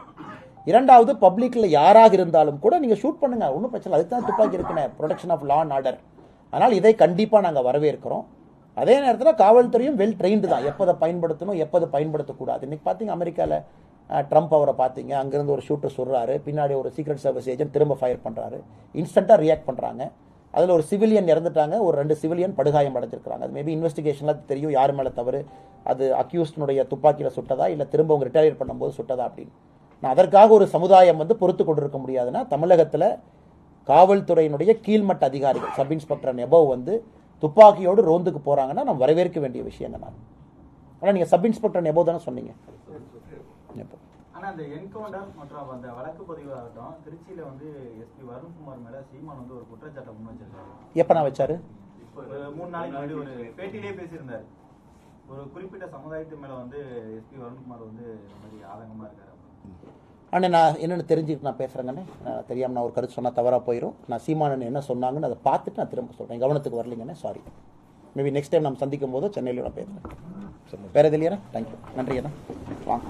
2வது, பப்ளிக்கில் யாராக இருந்தாலும் கூட நீங்கள் ஷூட் பண்ணுங்க, ஒன்றும் பிரச்சனை. அதுக்கு தான் துப்பாக்கி இருக்குன்னு, protection of law and order. அதனால் இதை கண்டிப்பாக நாங்கள் வரவேற்கிறோம். அதே நேரத்தில் காவல்துறையும் வெல் ட்ரெயின்டு தான். எப்போதை பயன்படுத்தணும், எப்போது பயன்படுத்தக்கூடாது. இன்றைக்கி பார்த்தீங்க அமெரிக்காவில் ட்ரம்ப் அவரை பார்த்தீங்க, அங்கேருந்து ஒரு ஷூட்டர் சொல்கிறாரு, பின்னாடி ஒரு சீக்ரெட் சர்வீஸ் ஏஜென்ட் திரும்ப ஃபயர் பண்ணுறாரு. இன்ஸ்டண்ட்டாக ரியாக்ட் பண்ணுறாங்க. அதில் ஒரு சிவிலியன் இறந்துட்டாங்க, ஒரு 2 சிவிலியன் படுகாயம் அடைஞ்சிருக்கிறாங்க. அது மேபி இன்வெஸ்டிகேஷனில் தெரியும் யார் மேலே தவறு, அது அக்யூஸ்டனுடைய துப்பாக்கியில் சுட்டதா இல்லை திரும்ப அவங்க ரிட்டையர் பண்ணும்போது சுட்டதா அப்படின்னு. நான் அதற்காக ஒரு சமுதாயம் வந்து பொறுத்து கொண்டிருக்க முடியாதுன்னா, தமிழகத்தில் காவல்துறையினுடைய கீழ்மட்ட அதிகாரிகள், சப் இன்ஸ்பெக்டர் எபவ் வந்து துப்பாக்கியோடு ரோந்துக்கு போகிறாங்கன்னா நம்ம வரவேற்க வேண்டிய விஷயம் தான். ஆனால் நீங்கள் சப் இன்ஸ்பெக்டர் எபவ் தானே சொன்னீங்க. ஆனா அந்த என்கவுண்டர் மற்றும் அந்த வழக்கு பதிவாகட்டும் திருச்சியில வந்து எஸ்பி வருண்குமார் மேல சீமான் வந்து ஒரு குற்றச்சாட்டை முன் வச்சிருக்காரு. எப்ப நான் வச்சாரு? ஒரு 3 நாளைக்கு முன்னாடி ஒரு பேட்டியிலே பேசியிருந்தாரு. ஒரு குறிப்பிட்ட சமுதாயத்து மேல வந்து எஸ்பி வருண்குமார் வந்து இந்த மாதிரி ஆதங்கமா இருக்காரு. ஆனால் நான் என்னென்னு தெரிஞ்சுக்கிட்டு நான் பேசுகிறேங்கண்ணே. தெரியாமல் நான் ஒரு கருத்து சொன்னால் தவறாக போயிடும். நான் சீமானன் என்ன சொன்னாங்கன்னு அதை பார்த்துட்டு நான் திரும்ப சொல்கிறேன். கவனத்துக்கு வரலைங்கண்ணே, சாரி. மேபி நெக்ஸ்ட் டைம் நம்ம சந்திக்கும் போது சென்னையில் நான் பேசுகிறேன். வேறு எது இல்லையா? தேங்க்யூ, நன்றி அண்ணா, வாங்க.